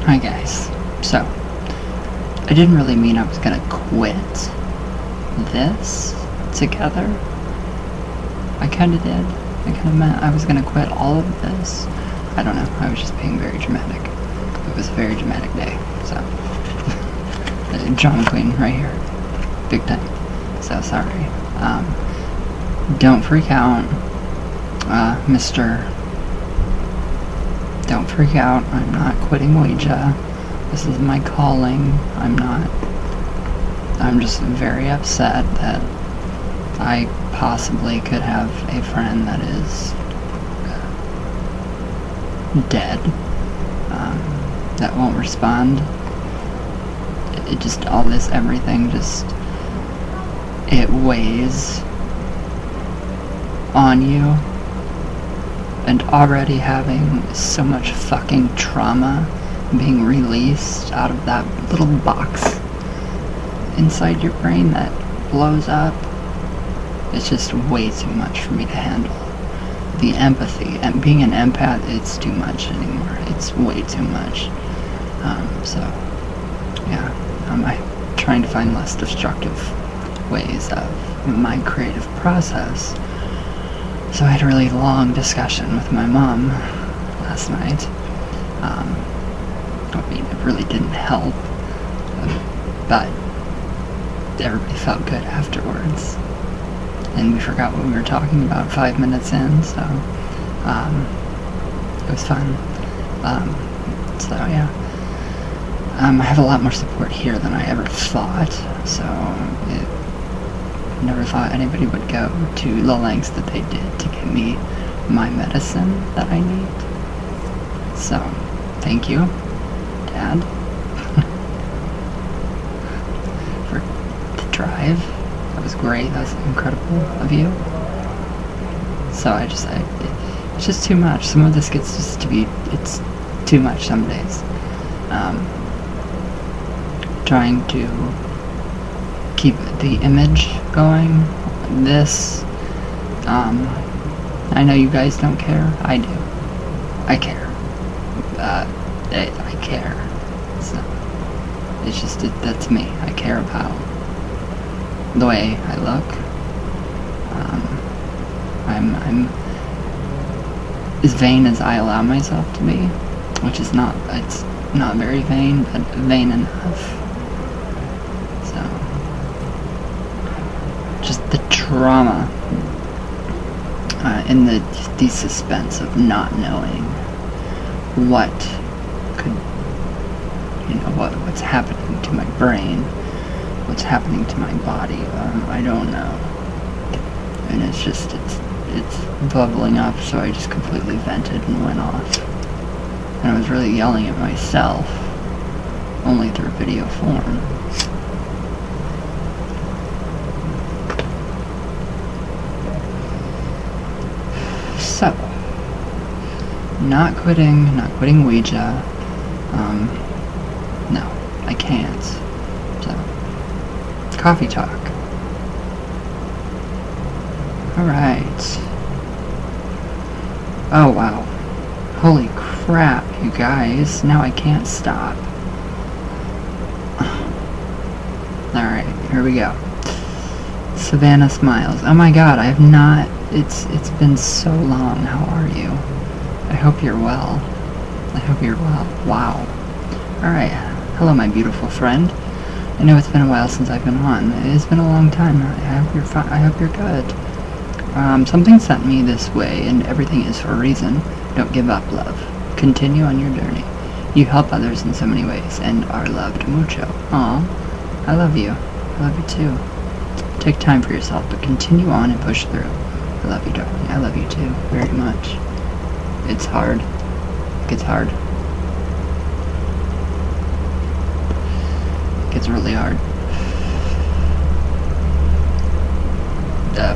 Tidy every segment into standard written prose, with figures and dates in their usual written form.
Hi guys. So, I didn't really mean I was gonna quit this together. I kinda did. I kinda meant I was gonna quit all of this. I don't know, I was just being very dramatic. It was a very dramatic day, so. Drama queen right here. Big time. So sorry. Don't freak out, Mr. Don't freak out. I'm not quitting Ouija. This is my calling. I'm just very upset that I possibly could have a friend that is dead, that won't respond. It just, all this, everything just, it weighs on you. And already having so much fucking trauma being released out of that little box inside your brain that blows up, it's just way too much for me to handle. The empathy, and being an empath, it's too much anymore. It's way too much. So, yeah, I'm trying to find less destructive ways of my creative process. So I had a really long discussion with my mom last night. I mean, it really didn't help, but everybody felt good afterwards. And we forgot what we were talking about 5 minutes in, so it was fun. So yeah, I have a lot more support here than I ever thought, so never thought anybody would go to the lengths that they did to give me my medicine that I need. So, thank you, Dad, for the drive. That was great. That was incredible of you. So it's just too much. Some of this gets just to be, it's too much some days. Trying to keep the image going. This, I know you guys don't care. I do. I care. I care. So, it's just, that's me. I care about the way I look. I'm as vain as I allow myself to be, which is not, it's not very vain, but vain enough. So, just the trauma and the suspense of not knowing what could, what's happening to my brain, what's happening to my body. I don't know, and it's just it's bubbling up. So I just completely vented and went off, and I was really yelling at myself, only through video form. So, not quitting Ouija. No, I can't. So, coffee talk. Alright. Oh wow. Holy crap, you guys. Now I can't stop. Alright, here we go. Savannah smiles. Oh my god, I have not... It's been so long. How are you? I hope you're well. I hope you're well. Wow. Alright. Hello, my beautiful friend. I know it's been a while since I've been on. It's been a long time. I hope you're fine. I hope you're good. Something sent me this way, and everything is for a reason. Don't give up, love. Continue on your journey. You help others in so many ways, and are loved mucho. Aw. I love you. I love you too. Take time for yourself, but continue on and push through. I love you, darling. I love you too, very much. It's hard. It gets hard. It gets really hard.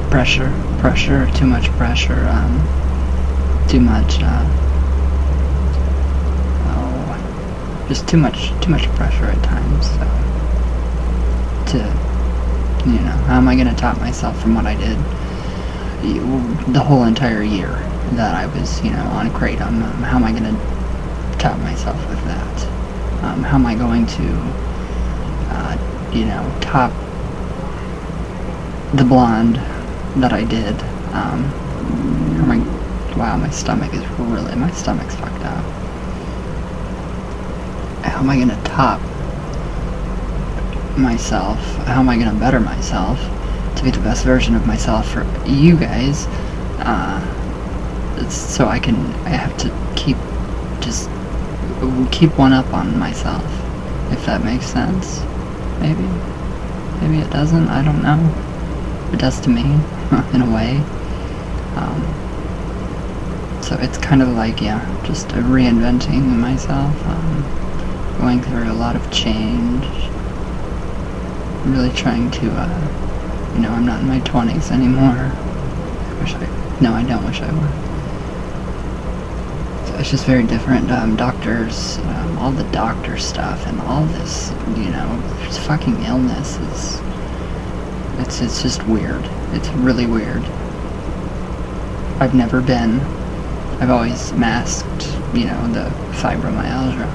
Pressure, too much pressure, too much, just too much pressure at times, so, how am I gonna top myself from what I did the whole entire year that I was, on Kratom? How am I gonna top myself with that? How am I going to, top the blonde that I did? Wow, my stomach's fucked up. How am I gonna top myself? How am I gonna better myself to be the best version of myself for you guys? So I have to keep one up on myself, if that makes sense. Maybe it doesn't, I don't know. It does to me, in a way. So it's kind of like, just reinventing myself, going through a lot of change, really trying to, I'm not in my 20s anymore. I don't wish I were. So it's just very different. Doctors, all the doctor stuff and all this, this fucking illness it's just weird. It's really weird. I've always masked, the fibromyalgia,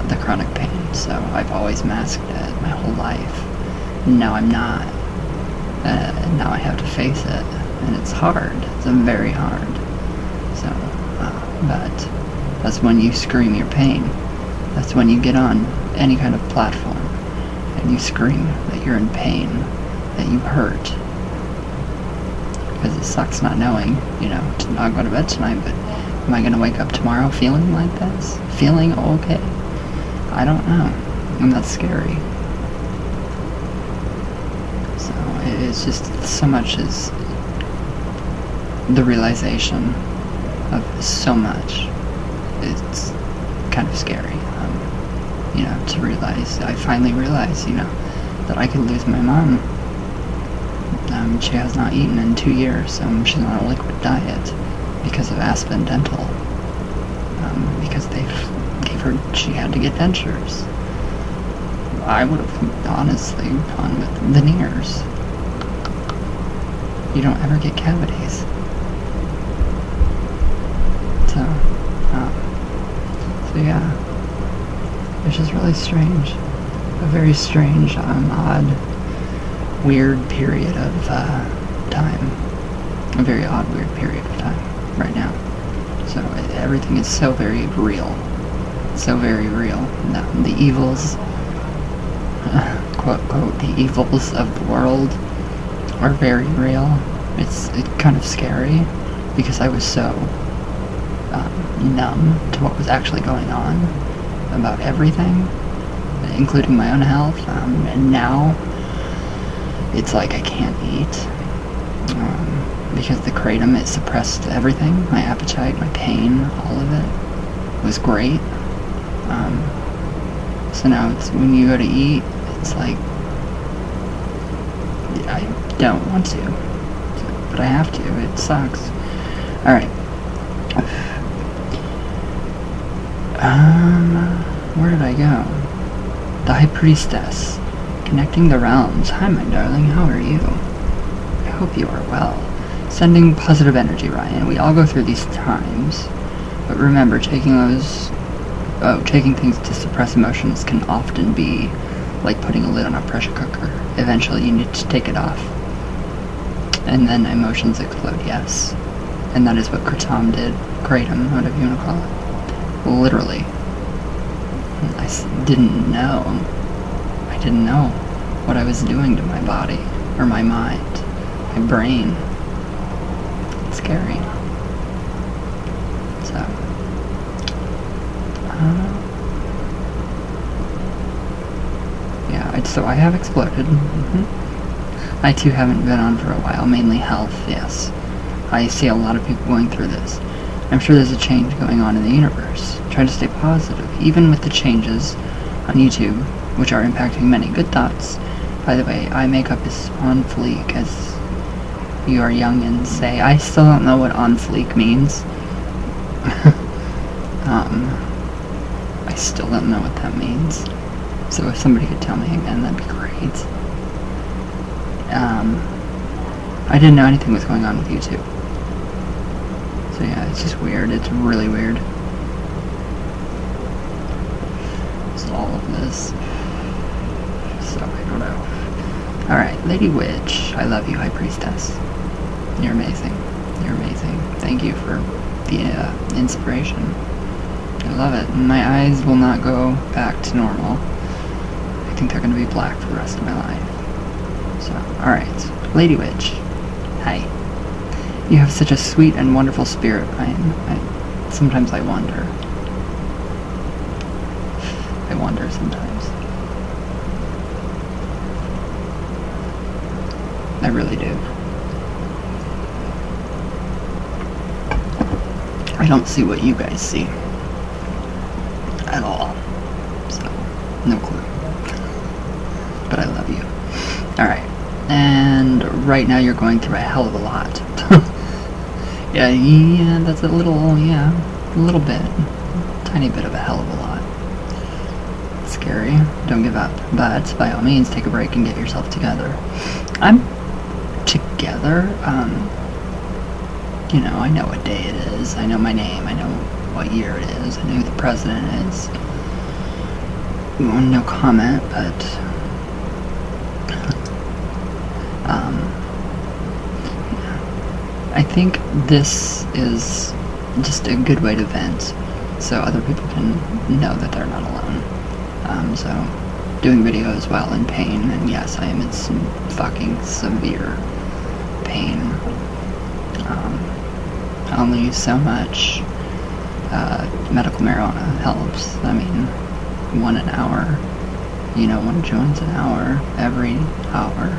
the chronic pain, so I've always masked it my whole life. Now I'm not. And now I have to face it, and it's hard. It's very hard. So, but that's when you scream your pain. That's when you get on any kind of platform, and you scream that you're in pain, that you hurt. Because it sucks not knowing, to not go to bed tonight, but am I going to wake up tomorrow feeling like this? Feeling okay? I don't know. And that's scary. So, it's just so much is the realization of so much. It's kind of scary, to realize. I finally realized, that I could lose my mom. She has not eaten in 2 years. She's on a liquid diet because of Aspen Dental. Because she had to get dentures. I would have honestly gone with veneers. You don't ever get cavities. So yeah. It's just really strange. A very strange, odd, weird period of time. A very odd, weird period of time right now. So everything is so very real. So very real. The evils, quote, quote, the evils of the world are very real. It's kind of scary because I was so numb to what was actually going on about everything, including my own health, and now it's like I can't eat because the kratom, it suppressed everything, my appetite, my pain, all of it was great. So now it's when you go to eat, it's like I don't want to, but I have to. It sucks. Alright. Where did I go? The High Priestess. Connecting the realms. Hi, my darling. How are you? I hope you are well. Sending positive energy, Ryan. We all go through these times. But remember, taking things to suppress emotions can often be like putting a lid on a pressure cooker. Eventually, you need to take it off. And then emotions explode, yes. And that is what Kratom did. Kratom, whatever you want to call it. Literally. I didn't know. I didn't know what I was doing to my body, or my mind, my brain. It's scary. So, so I have exploded. I too haven't been on for a while, mainly health, yes. I see a lot of people going through this. I'm sure there's a change going on in the universe. Try to stay positive, even with the changes on YouTube, which are impacting many. Good thoughts. By the way, eye makeup is on fleek, as you are young and say. I still don't know what on fleek means. I still don't know what that means. So if somebody could tell me again, that'd be great. I didn't know anything was going on with YouTube. So yeah, it's just weird. It's really weird. all of this. So, I don't know. Alright, Lady Witch, I love you, High Priestess. You're amazing. You're amazing. Thank you for the inspiration. I love it. My eyes will not go back to normal. I think they're going to be black for the rest of my life. So, alright. Lady Witch, hi. You have such a sweet and wonderful spirit. Sometimes I wonder. I wonder sometimes. I really do. I don't see what you guys see. At all. So, no clue. But I love you. Alright. And right now you're going through a hell of a lot. yeah, that's a little bit. Tiny bit of a hell of a lot. Scary. Don't give up. But, by all means, take a break and get yourself together. I'm together. You know, I know what day it is. I know my name. I know what year it is. I know who the president is. No comment, but... I think this is just a good way to vent, so other people can know that they're not alone. So, doing videos while in pain, and yes, I am in some fucking severe pain. Only so much medical marijuana helps. I mean, 1 an hour, 1 joint an hour, every hour,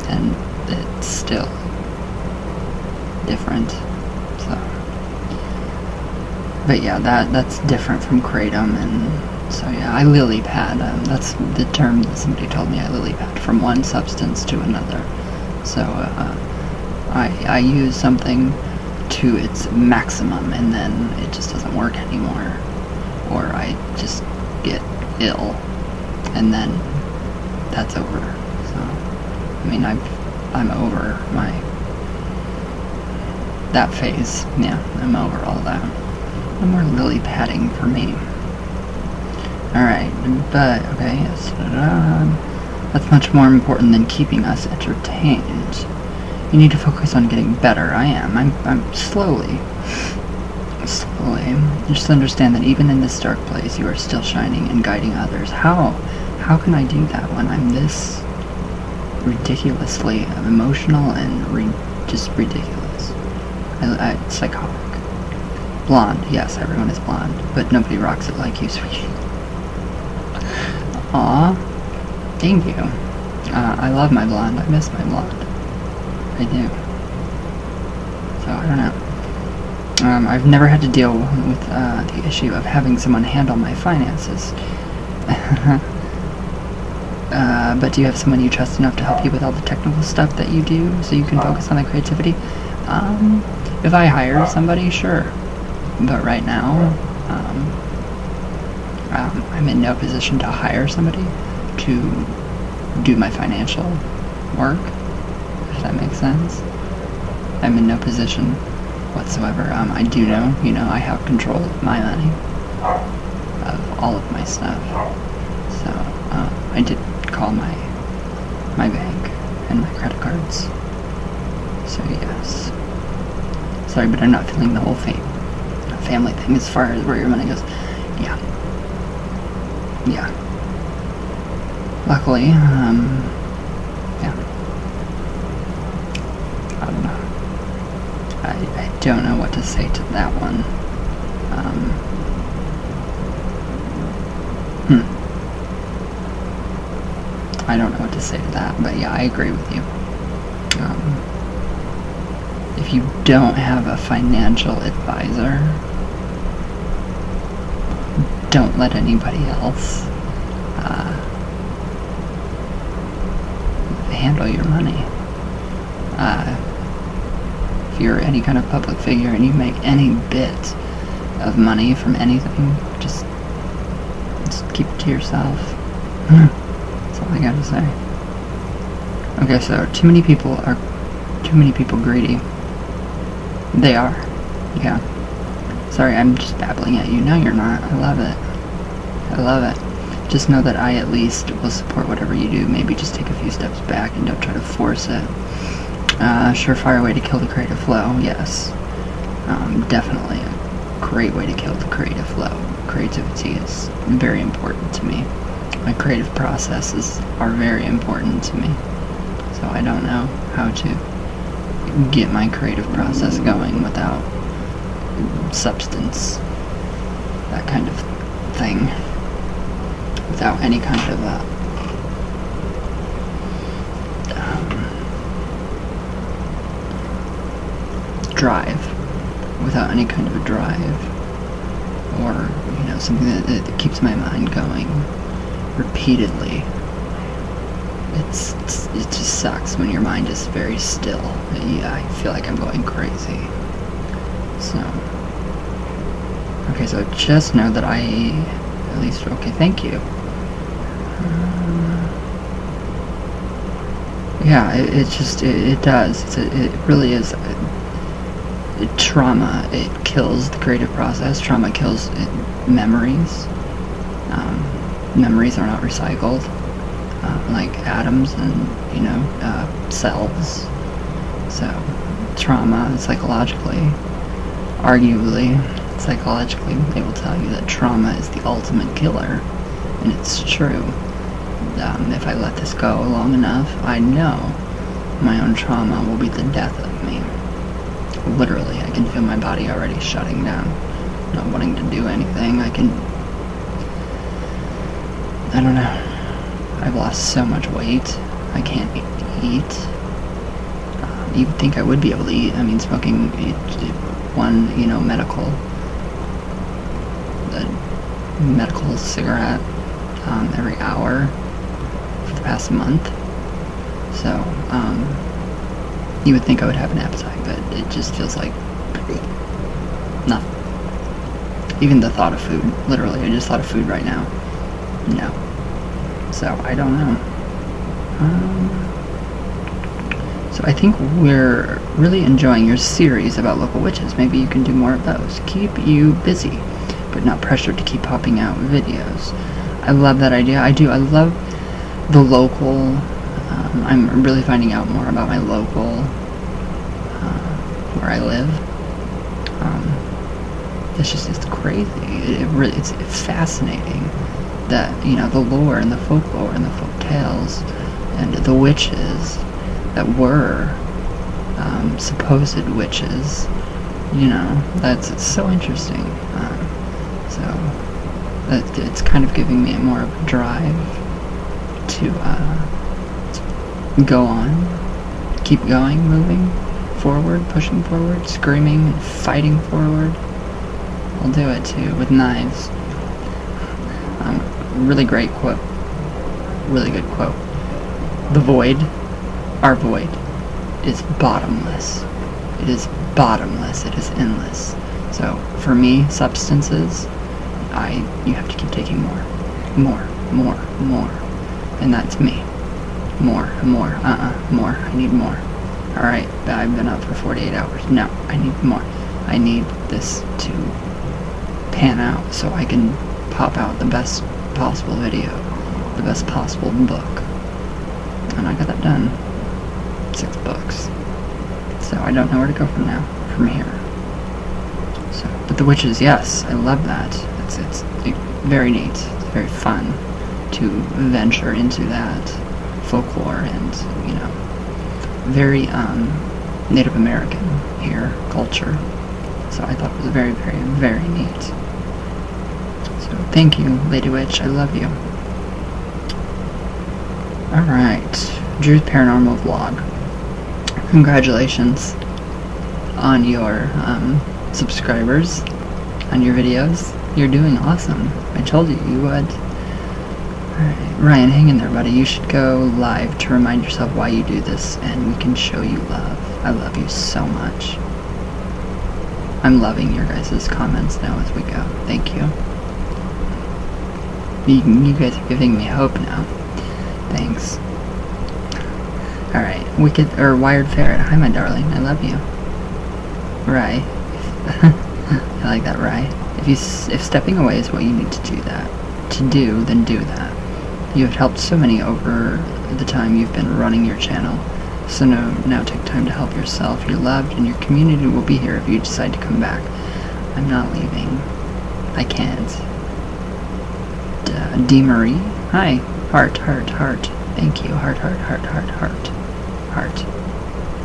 and it's still different. So, but yeah, that's different from kratom, and so yeah, I lily pad. That's the term that somebody told me. I lily pad from one substance to another. So I use something to its maximum, and then it just doesn't work anymore, or I just get ill, and then that's over. So, I mean, I'm over that phase. Yeah, I'm over all that. No more lily padding for me. Alright, but, okay, yes, that's much more important than keeping us entertained. You need to focus on getting better. I am. I'm slowly. Just understand that even in this dark place, you are still shining and guiding others. How can I do that when I'm this ridiculously emotional and just ridiculous? Psychotic. Blonde. Yes, everyone is blonde, but nobody rocks it like you, sweetie. Aw. Thank you. I love my blonde. I miss my blonde. I do. So, I don't know. I've never had to deal with the issue of having someone handle my finances. But do you have someone you trust enough to help you with all the technical stuff that you do, so you can focus on the creativity? If I hire somebody, sure. But right now, I'm in no position to hire somebody to do my financial work, if that makes sense. I'm in no position whatsoever. I do know, I have control of my money, of all of my stuff. So, I did call my bank and my credit cards. So, yes. Sorry, but I'm not feeling the whole family thing as far as where your money goes. Yeah. Luckily, yeah. I don't know. I don't know what to say to that one. I don't know what to say to that, but yeah, I agree with you. If you don't have a financial advisor, don't let anybody else handle your money. If you're any kind of public figure and you make any bit of money from anything, just keep it to yourself. That's all I gotta say. Okay, so too many people greedy. They are. Yeah. Sorry, I'm just babbling at you. No, you're not. I love it. I love it. Just know that I at least will support whatever you do. Maybe just take a few steps back and don't try to force it. Surefire way to kill the creative flow, yes. Definitely a great way to kill the creative flow. Creativity is very important to me. My creative processes are very important to me. So I don't know how to get my creative process going without substance, that kind of thing, without any kind of drive, without any kind of a drive, or something that keeps my mind going repeatedly. It just sucks when your mind is very still. Yeah, I feel like I'm going crazy. So, okay, so just know that okay, thank you. Yeah, it does. It really is. Trauma, it kills the creative process. Trauma kills memories. Memories are not recycled, like atoms and cells. So trauma, psychologically, psychologically, they will tell you that trauma is the ultimate killer, and it's true. If I let this go long enough, I know my own trauma will be the death of me. Literally, I can feel my body already shutting down, not wanting to do anything. I don't know. I've lost so much weight. I can't eat. You would think I would be able to eat. I mean, smoking one, medical cigarette every hour for the past month. So, you would think I would have an appetite, but it just feels like nothing. Even the thought of food, literally, I just thought of food right now. No. So, I don't know. So I think we're really enjoying your series about local witches. Maybe you can do more of those. Keep you busy, but not pressured to keep popping out videos. I love that idea. I do. I love the local. I'm really finding out more about my local, where I live. It's crazy. It's fascinating that, the lore and the folklore and the folk tales and the witches that were supposed witches, it's so interesting. So it's kind of giving me more of a drive to go on, keep going, moving forward, pushing forward, screaming and fighting forward. I'll do it too, with knives. Really great quote. Really good quote. The void, our void, is bottomless. It is bottomless. It is endless. So, for me, substances, you have to keep taking more. And that's me. More. More. I need more. Alright, I've been up for 48 hours. No, I need more. I need this to pan out so I can pop out the best possible video, the best possible book. And I got that done. 6 books. So I don't know where to go from here. So, but the witches, yes, I love that. It's very neat. It's very fun to venture into that folklore and, very Native American here culture. So I thought it was very, very, very neat. So thank you, Lady Witch. I love you. Alright, Drew's Paranormal Vlog. Congratulations on your subscribers, on your videos. You're doing awesome. I told you you would. Alright, Ryan, hang in there, buddy. You should go live to remind yourself why you do this, and we can show you love. I love you so much. I'm loving your guys' comments now as we go. Thank you. You guys are giving me hope now. Thanks. Alright, Wired Ferret. Hi, my darling. I love you. Rye. I like that, Rye. If stepping away is what you need to do that. to do, then do that. You have helped so many over the time you've been running your channel. So now take time to help yourself. You're loved, and your community will be here if you decide to come back. I'm not leaving. I can't. D. Marie? Hi. Heart. Thank you. Heart.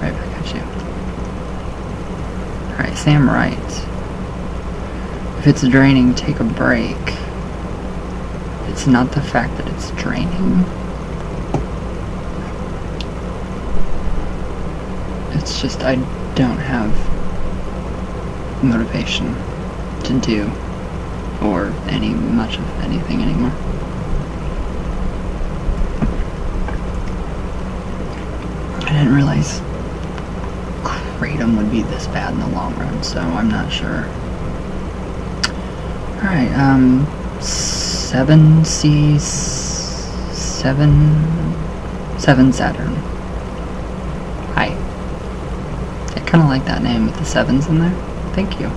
Right back at you. Alright, Sam Wright. If it's draining, take a break. It's not the fact that it's draining. It's just I don't have motivation to do or much of anything anymore. I didn't realize Kratom would be this bad in the long run, so I'm not sure. Alright, 7 Saturn. Hi. I kind of like that name with the 7s in there. Thank you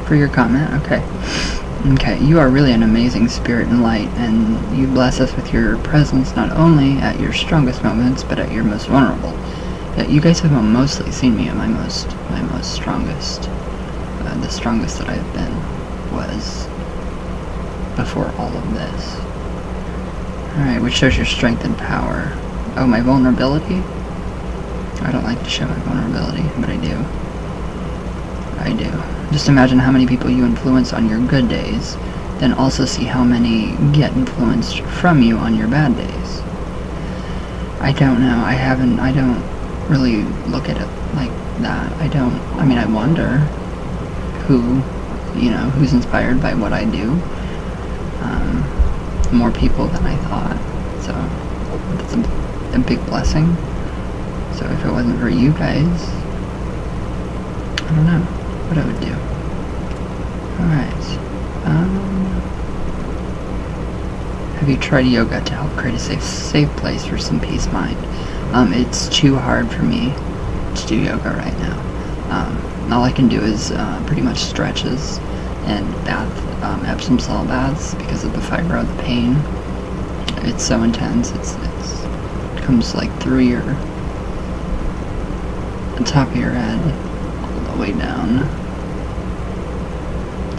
for your comment. Okay, you are really an amazing spirit and light, and you bless us with your presence not only at your strongest moments, but at your most vulnerable. You guys have mostly seen me at my most strongest. The strongest that I've been was before all of this. Alright, which shows your strength and power. Oh, my vulnerability? I don't like to show my vulnerability, but I do. Just imagine how many people you influence on your good days, then also see how many get influenced from you on your bad days. I don't know. I don't really look at it like that. I wonder who's inspired by what I do. More people than I thought. So that's a big blessing. So if it wasn't for you guys, I don't know what I would do. Alright. Have you tried yoga to help create a safe place for some peace of mind? It's too hard for me to do yoga right now. All I can do is pretty much stretches and Epsom salt baths because of the fibro, the pain. It's so intense. It comes like through the top of your head all the way down.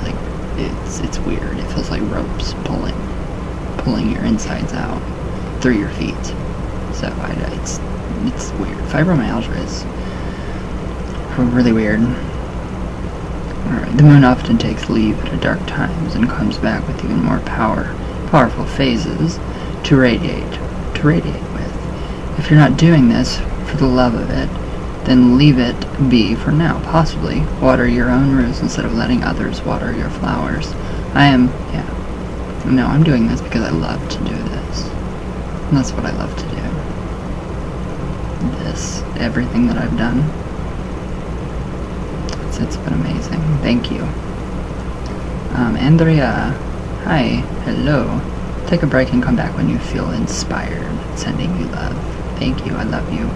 Like it's weird. It feels like ropes pulling your insides out through your feet. So it's weird. Fibromyalgia is really weird. Alright, the moon often takes leave at dark times and comes back with even more powerful phases to radiate with. If you're not doing this for the love of it, then leave it be for now. Possibly water your own roots instead of letting others water your flowers. I'm doing this because I love to do this. And that's what I love to do. Everything that I've done. It's been amazing. Thank you. Andrea, hi, hello. Take a break and come back when you feel inspired. Sending you love. Thank you, I love you.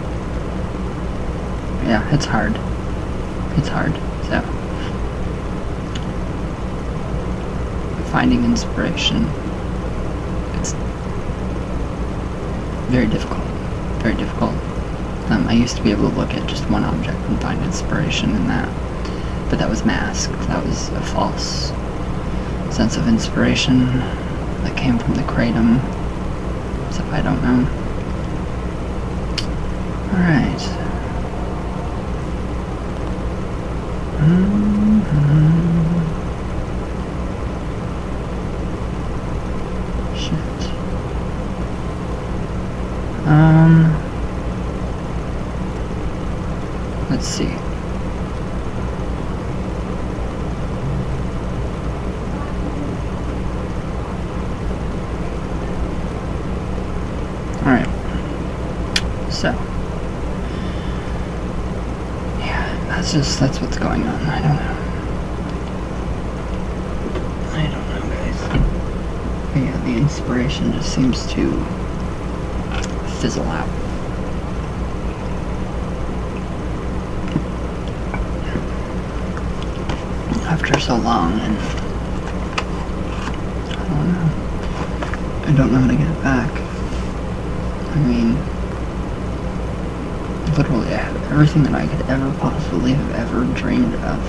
Yeah, it's hard. So, finding inspiration, it's very difficult. I used to be able to look at just one object and find inspiration in that. But that was masked. That was a false sense of inspiration that came from the kratom. So I don't know. Alright. Shit. Let's see. Alright. So. Yeah, that's what's going on. I don't know, guys. But yeah, the inspiration just seems to fizzle out. After so long, and I don't know. I don't know how to get it back. I mean, literally, I have everything that I could ever possibly have ever dreamed of.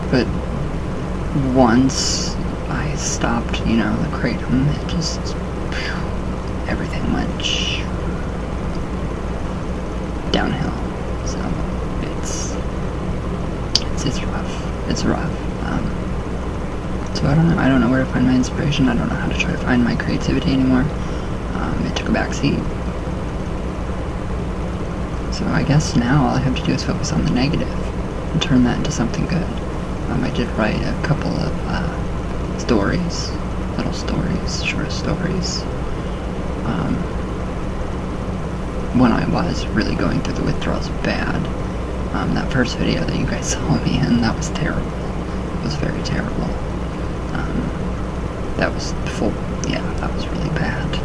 But once I stopped, the kratom, it just, everything went downhill. So it's rough. It's rough. So I don't know where to find my inspiration. I don't know how to try to find my creativity anymore. It took a backseat. So I guess now all I have to do is focus on the negative and turn that into something good. I did write a couple of stories, little stories, short stories. When I was really going through the withdrawals bad. That first video that you guys saw me in, that was terrible. It was very terrible. That was before, that was really bad.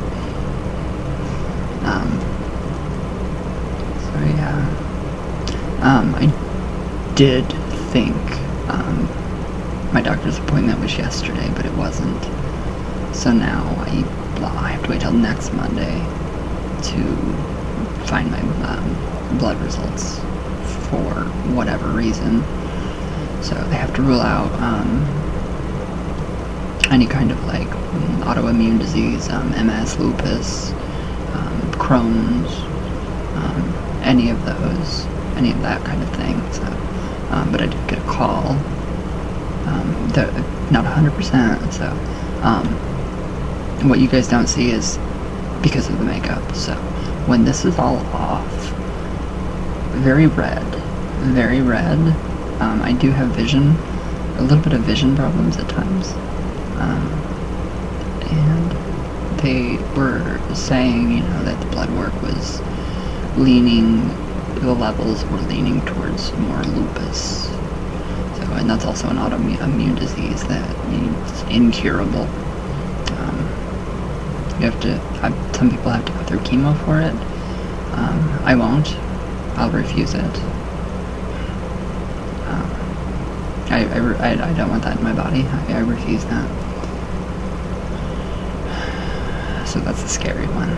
I did think, my doctor's appointment was yesterday, but it wasn't. So now I have to wait till next Monday to find my blood results for whatever reason. So they have to rule out any kind of like autoimmune disease, MS, lupus, Crohn's, any of that kind of thing. So, but I did get a call. Not 100%. So, what you guys don't see is because of the makeup. So, when this is all off, very red. I do have a little bit of vision problems at times. And they were saying, that the blood work was the levels were leaning towards more lupus. So, and that's also an autoimmune disease that is incurable. Some people have to go through chemo for it. I won't. I'll refuse it. I don't want that in my body. I refuse that. So that's a scary one.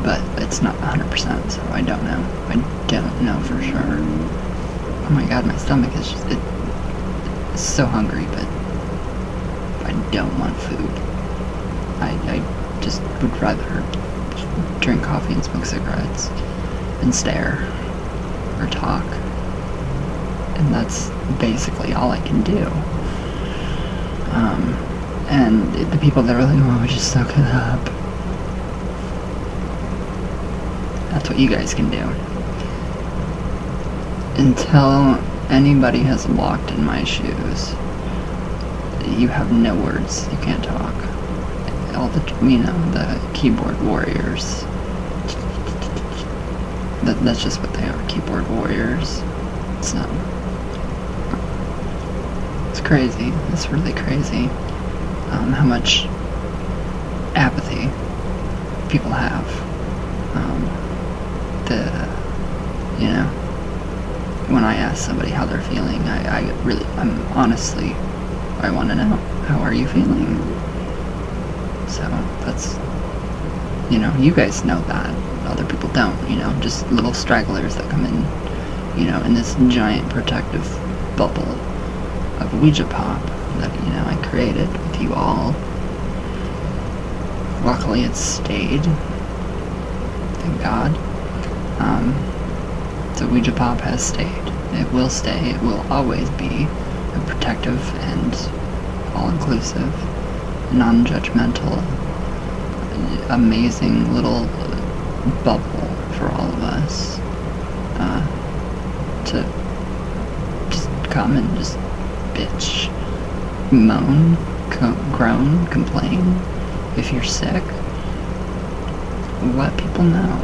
But it's not 100%, so I don't know. I don't know for sure. Oh my god, my stomach is just, it's so hungry, but I don't want food. I just would rather drink coffee and smoke cigarettes and stare or talk. And that's basically all I can do. And the people that are like, oh, just soak it up. That's what you guys can do. Until anybody has walked in my shoes, you have no words. You can't talk. All the keyboard warriors. That's just what they are, keyboard warriors. So, it's crazy. It's really crazy. How much apathy people have. When I ask somebody how they're feeling, I want to know, how are you feeling? So that's, you guys know that. Other people don't, just little stragglers that come in, in this giant protective bubble of Ouija pop that, I created with you all. Luckily it stayed. Thank God. So Ouija pop has stayed. It will stay. It will always be a protective and all-inclusive, non-judgmental, amazing little bubble for all of us to just come and just bitch, moan, groan, complain. If you're sick, let people know.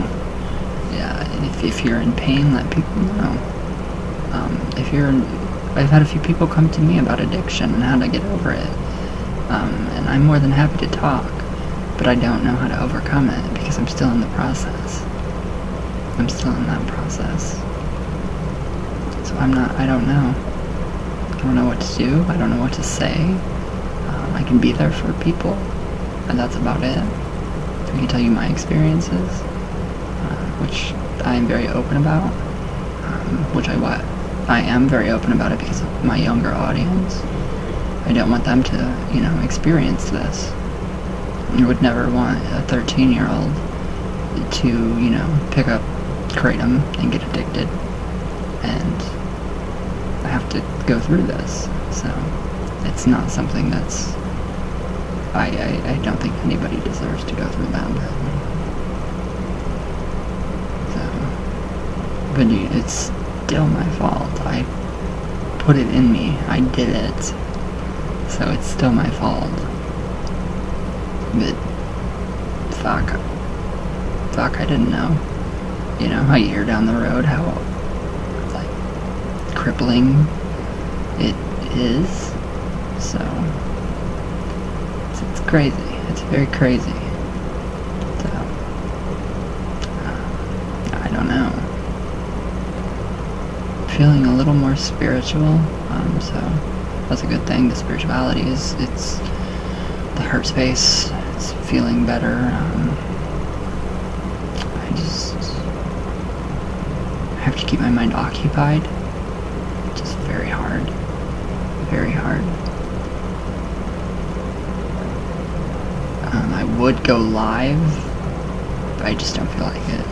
If you're in pain, let people know. I've had a few people come to me about addiction and how to get over it. And I'm more than happy to talk, but I don't know how to overcome it because I'm still in the process. I'm still in that process. So I don't know. I don't know what to do. I don't know what to say. I can be there for people, and that's about it. I can tell you my experiences, which I am very open about, I am very open about it because of my younger audience. I don't want them to, experience this. I would never want a 13-year-old to, pick up kratom and get addicted, and I have to go through this. So it's not something that's, I don't think anybody deserves to go through that. So, but it's still my fault. I put it in me. I did it. So it's still my fault. But fuck, I didn't know. A year down the road, how, crippling it is. So, it's crazy. It's very crazy. So, I don't know. Feeling a little more spiritual, so that's a good thing. The spirituality it's the heart space. It's feeling better. I have to keep my mind occupied. Just very hard. Very hard. I would go live, but I just don't feel like it.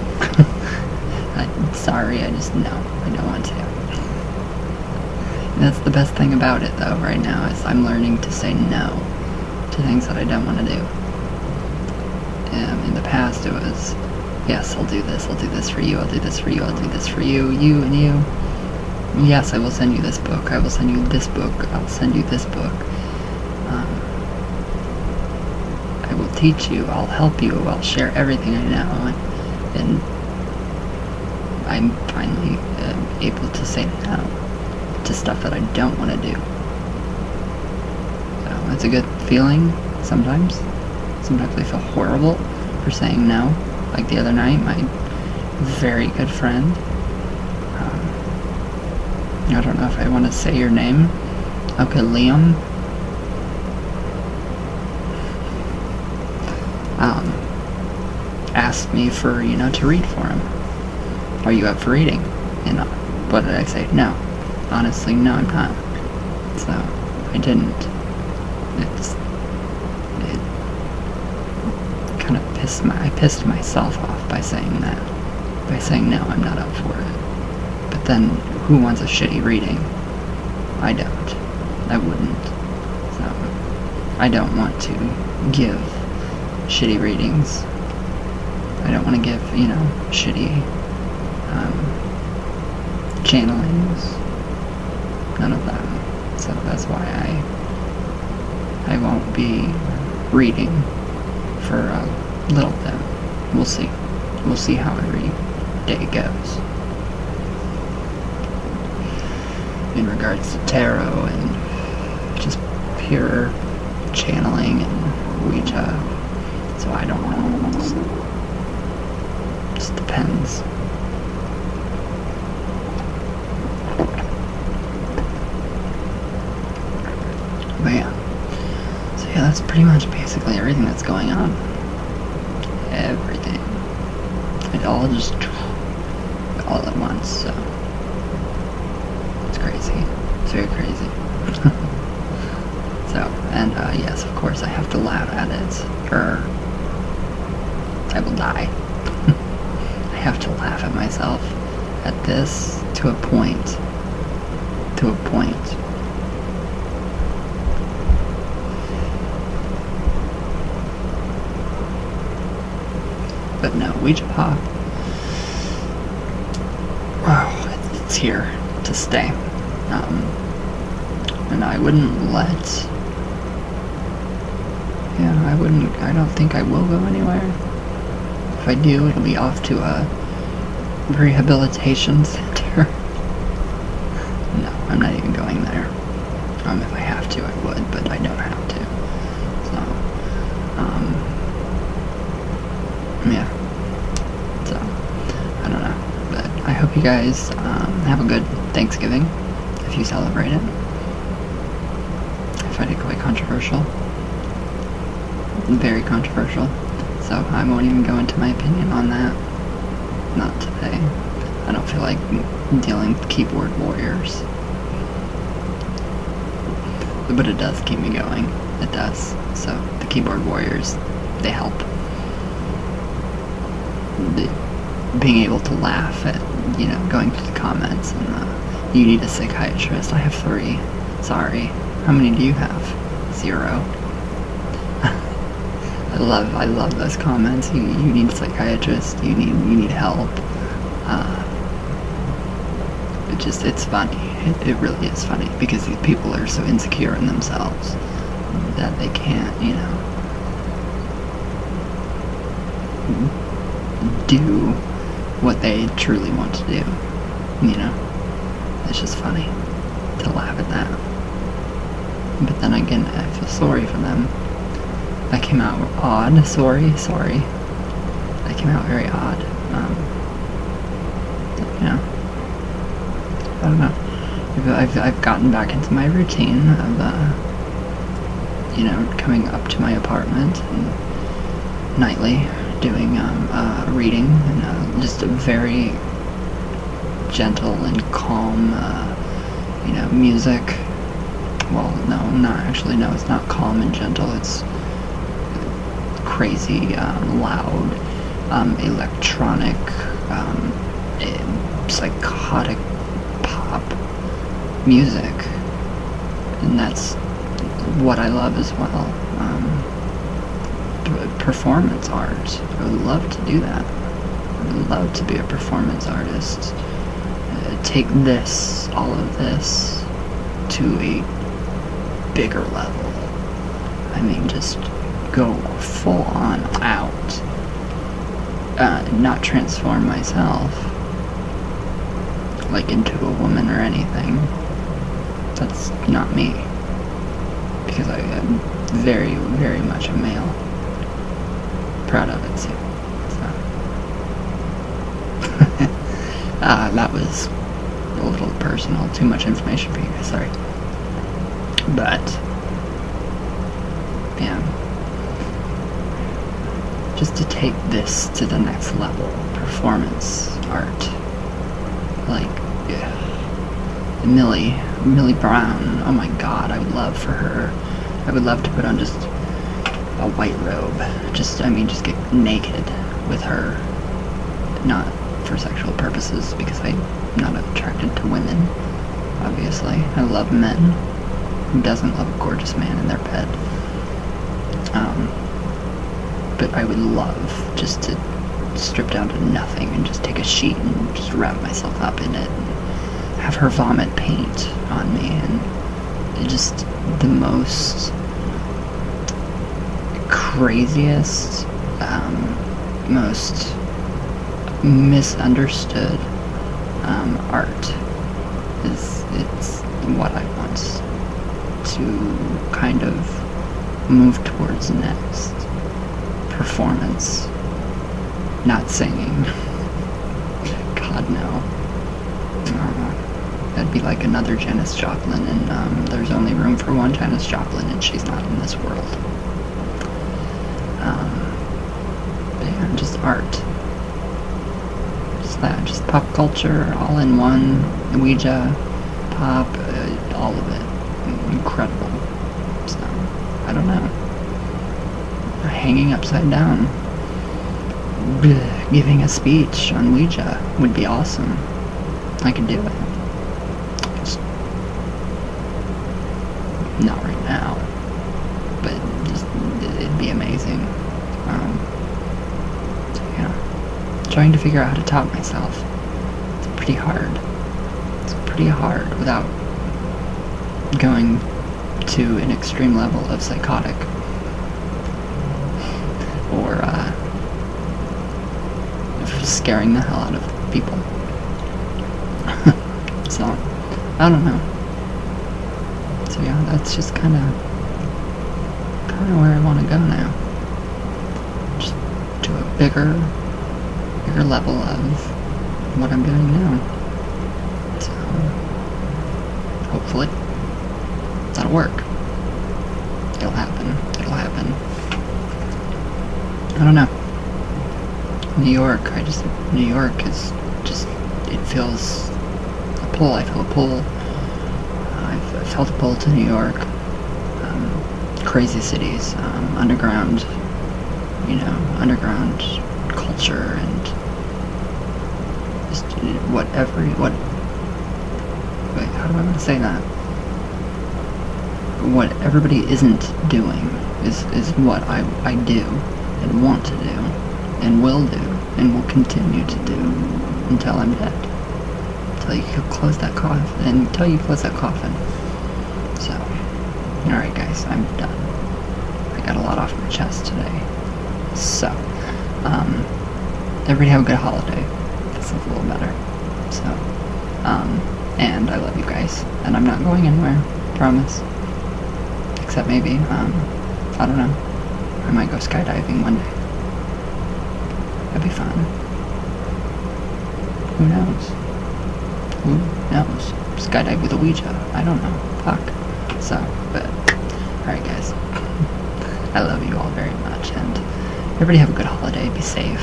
I'm sorry, I don't want to. And that's the best thing about it, though, right now, is I'm learning to say no to things that I don't want to do. In the past, it was, yes, I'll do this for you, I'll do this for you, I'll do this for you, you and you. Yes, I will send you this book, I will send you this book, I'll send you this book. I will teach you, I'll help you, I'll share everything I know. And I'm finally able to say no to stuff that I don't want to do. So it's a good feeling sometimes. Sometimes I feel horrible for saying no. Like the other night, my very good friend, I don't know if I want to say your name. Okay, Liam. Asked me for, to read for him. Are you up for reading? And what did I say? No. Honestly, no, I'm not. So, I didn't. It kind of I pissed myself off by saying that. By saying, no, I'm not up for it. But then, who wants a shitty reading? I don't. I wouldn't. So, I don't want to give shitty readings. I don't want to give, shitty channelings. None of that. So that's why I won't be reading for a little bit. We'll see. We'll see how every day goes. In regards to tarot and just pure channeling and Ouija. So I don't know. It just depends. But yeah. So yeah, that's pretty much basically everything that's going on. Everything. It all just all at once, so it's crazy. It's very crazy. So, and yes, of course I have to laugh at it, or I will die. I have to laugh at myself at this to a point. To a point. But no, Ouija Pop. Wow, it's here to stay. And I wouldn't let... I don't think I will go anywhere. If I do, it'll be off to a rehabilitation center. No, I'm not even going there. If I have to, I would, but I don't have to. So, yeah. So, I don't know. But I hope you guys have a good Thanksgiving, if you celebrate it. I find it quite controversial. Very controversial. So I won't even go into my opinion on that. Not today. I don't feel like dealing with keyboard warriors. But it does keep me going. It does. So the keyboard warriors, they help. Being able to laugh at, going through the comments and you need a psychiatrist. I have 3. Sorry. How many do you have? 0. I love those comments. You need a psychiatrist. You need help. It's funny. It really is funny because these people are so insecure in themselves that they can't, do what they truly want to do. It's just funny to laugh at that. But then again, I feel sorry for them. That came out odd. Sorry. That came out very odd. I don't know. I've gotten back into my routine of, coming up to my apartment and nightly doing reading and just a very gentle and calm, music. Well, no, it's not calm and gentle. It's crazy, loud, electronic, psychotic pop music, and that's what I love as well. Performance art. I would love to do that. I would love to be a performance artist. Take all of this to a bigger level. I mean, just go full on out. Not transform myself like into a woman or anything. That's not me. Because I am very, very much a male. Proud of it, too. So. That was a little personal. Too much information for you guys, sorry. But, yeah. Just to take this to the next level. Performance art. Like, yeah. Millie Brown. Oh my god, I would love for her. I would love to put on just a white robe. Just get naked with her. Not for sexual purposes, because I'm not attracted to women, obviously. I love men. Who doesn't love a gorgeous man in their bed? But I would love just to strip down to nothing and just take a sheet and just wrap myself up in it and have her vomit paint on me, and just the most craziest, most misunderstood art. It's what I want to kind of move towards next. Performance, not singing. God, no. That'd be like another Janis Joplin, and there's only room for one Janis Joplin, and she's not in this world. But yeah, just art. Just that, just pop culture, all in one. Ouija, pop, all of it. Incredible. So, I don't know. Hanging upside down. Giving a speech on Ouija would be awesome. I could do it. Just not right now, but it'd be amazing. So yeah, trying to figure out how to top myself. It's pretty hard. It's pretty hard without going to an extreme level of psychotic or scaring the hell out of people. So, I don't know. So yeah, that's just kind of where I want to go now. Just to a bigger level of what I'm doing now. So, hopefully, that'll work. It'll happen. It'll happen. I don't know. New York is just, it feels a pull. I feel a pull. I've felt a pull to New York. Crazy cities, underground, underground culture, and just wait, how do I want to say that? What everybody isn't doing is what I do, and want to do, and will do, and will continue to do until I'm dead. Until you close that coffin. So, alright guys, I'm done. I got a lot off my chest today. So, everybody have a good holiday. That sounds a little better. So, and I love you guys. And I'm not going anywhere, promise. Except maybe, I don't know. I might go skydiving one day. That'd be fun. Who knows? Who knows? Skydive with a Ouija. I don't know. Fuck. So, but, alright guys. I love you all very much, and everybody have a good holiday. Be safe.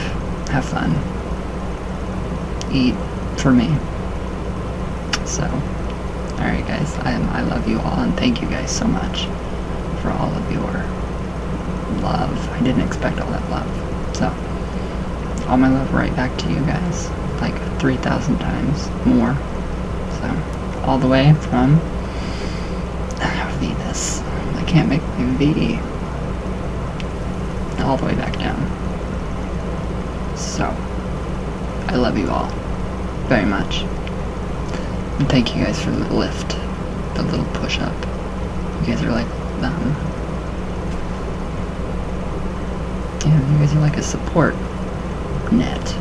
Have fun. Eat for me. So, alright guys. I love you all, and thank you guys so much for all of your love. I didn't expect all that love. So, all my love right back to you guys. Like 3,000 times more. So, all the way from Venus. I can't make my V. All the way back down. So, I love you all very much. And thank you guys for the lift. The little push up. You guys are like, you guys are like a support net.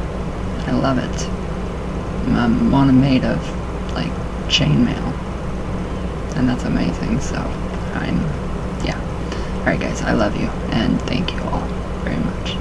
I love it. I'm one made of, like, chainmail. And that's amazing, so yeah. Alright guys, I love you, and thank you all very much.